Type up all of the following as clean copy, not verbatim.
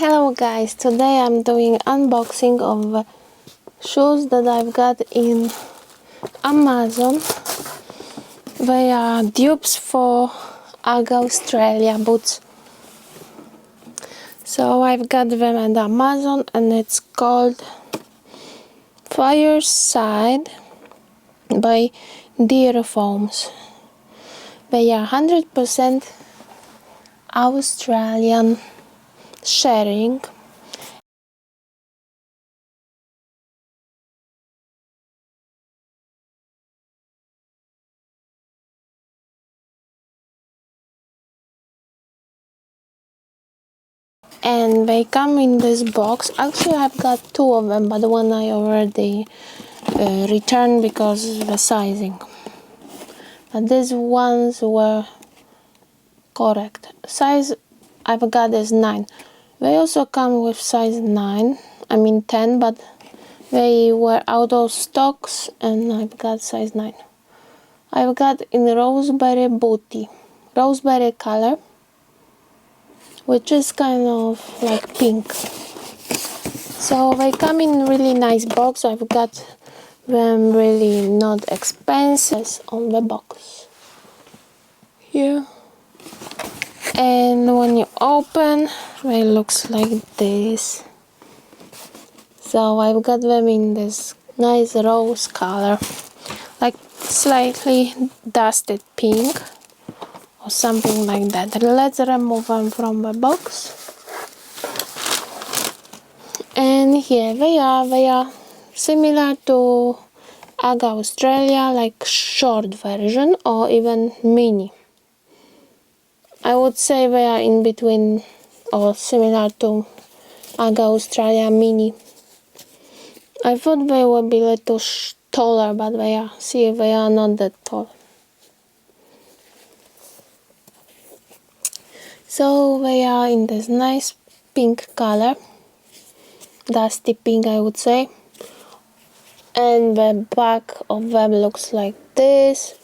Hello guys, today I'm doing unboxing of shoes that I've got in Amazon. They are dupes for Ugg Australia boots. So I've got them at Amazon and it's called Fireside by Dearfoams. They are 100% Australian Shearling. And they come in this box. Actually I've got two of them, but the one I already returned because of the sizing. And these ones were correct. Size I've got is 9. They also come with size 10, but they were out of stocks and I've got size 9. I've got in Rosebery booty, Rosebery color, which is kind of like pink. So they come in really nice box. I've got them really not expensive on the box here. And when you open, it looks like this. So I've got them in this nice rose color, like slightly dusted pink or something like that. Let's remove them from the box. And here they are similar to Ugg Australia, like short version or even mini. I would say they are in between or similar to Ugg Australia mini. I thought they would be a little taller, but they are not that tall. So they are in this nice pink color, dusty pink I would say. And the back of them looks like this.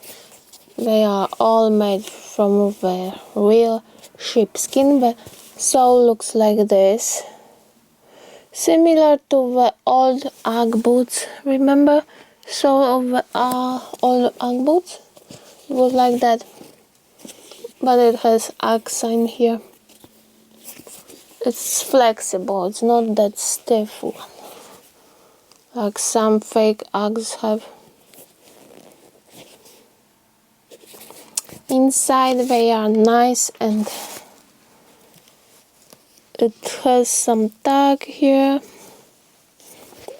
They are all made from the real sheepskin. The sole looks like this. Similar to the old Ugg boots. Remember sole of the old Ugg boots? It was like that. But it has Ugg sign here. It's flexible, it's not that stiff one, like some fake Uggs have. Inside they are nice and it has some tag here.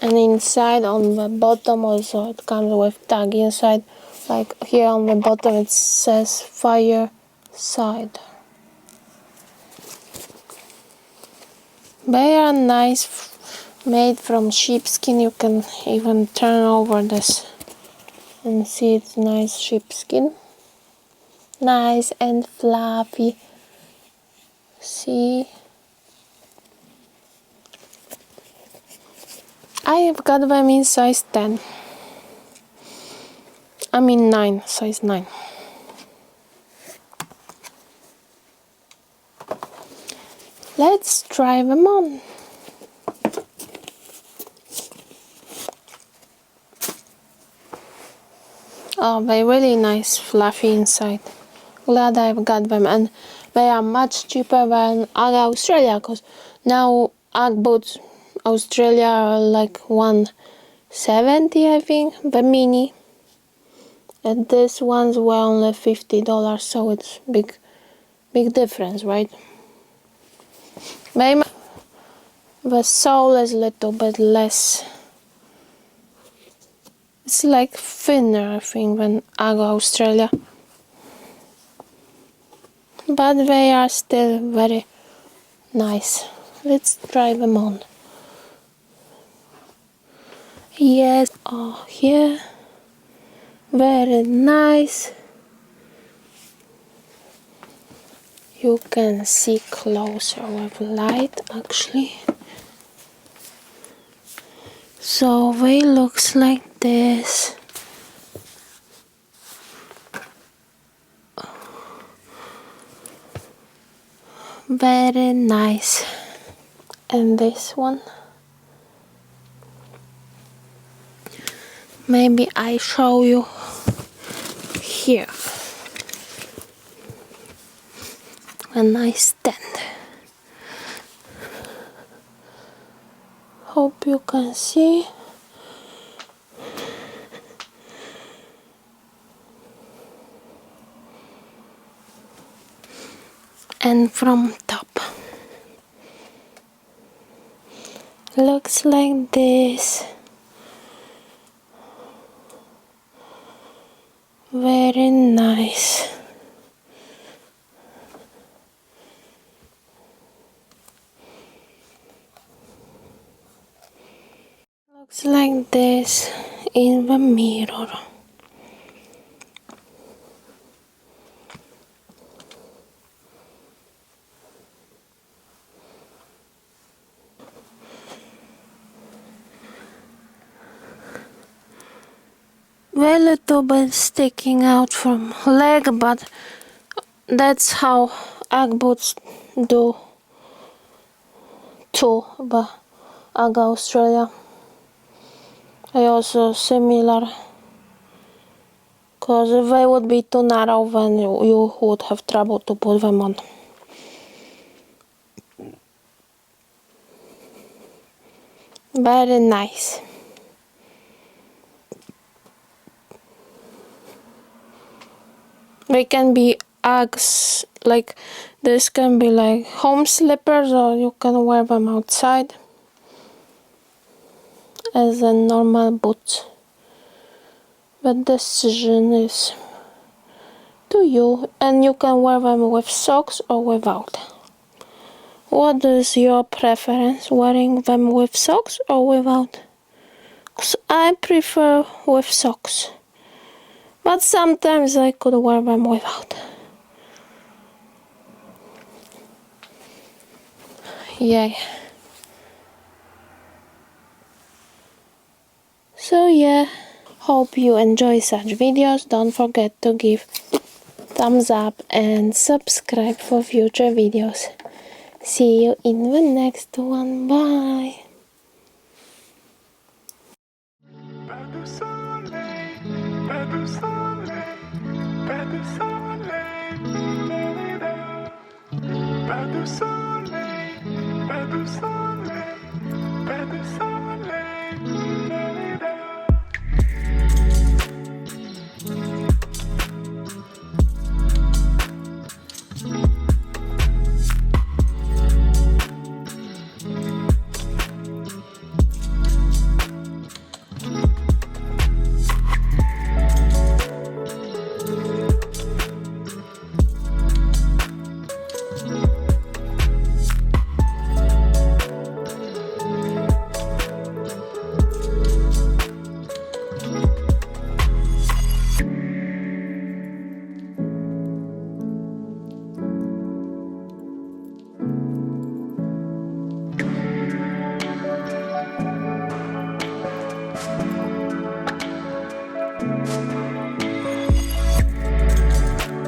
And inside on the bottom also it comes with tag inside. Like here on the bottom it says Fireside. They are nice, made from sheepskin. You can even turn over this and see it's nice sheepskin. Nice and fluffy. See? I have got them in size 10. 9, size 9. Let's try them on. Oh, they're really nice, fluffy inside. Glad I've got them, and they are much cheaper than Ugg Australia, because now Ugg boots Australia are like $170, I think, the mini. And these ones were only $50, so it's big difference, right? Maybe the sole is a little bit less. It's like thinner, I think, than Ugg Australia. But they are still very nice. Let's try them on. Yes, oh here, very nice. You can see closer with light actually. So they looks like this. Very nice. and this one. Maybe I show you here when I stand. Hope you can see. And from top looks like this. Very nice. Looks like this in the mirror. Very little bit sticking out from leg, but that's how Ugg boots do too, but Ugg Australia. I also similar, cause if they would be too narrow, then you would have trouble to put them on. Very nice. They can be Uggs, like this can be like home slippers, or you can wear them outside as a normal boot. The decision is to you, and you can wear them with socks or without. What is your preference, wearing them with socks or without? 'Cause I prefer with socks, but sometimes I could wear them without. Yay. So yeah, hope you enjoy such videos. Don't forget to give thumbs up and subscribe for future videos. See you in the next one. Bye. Pas de soleil,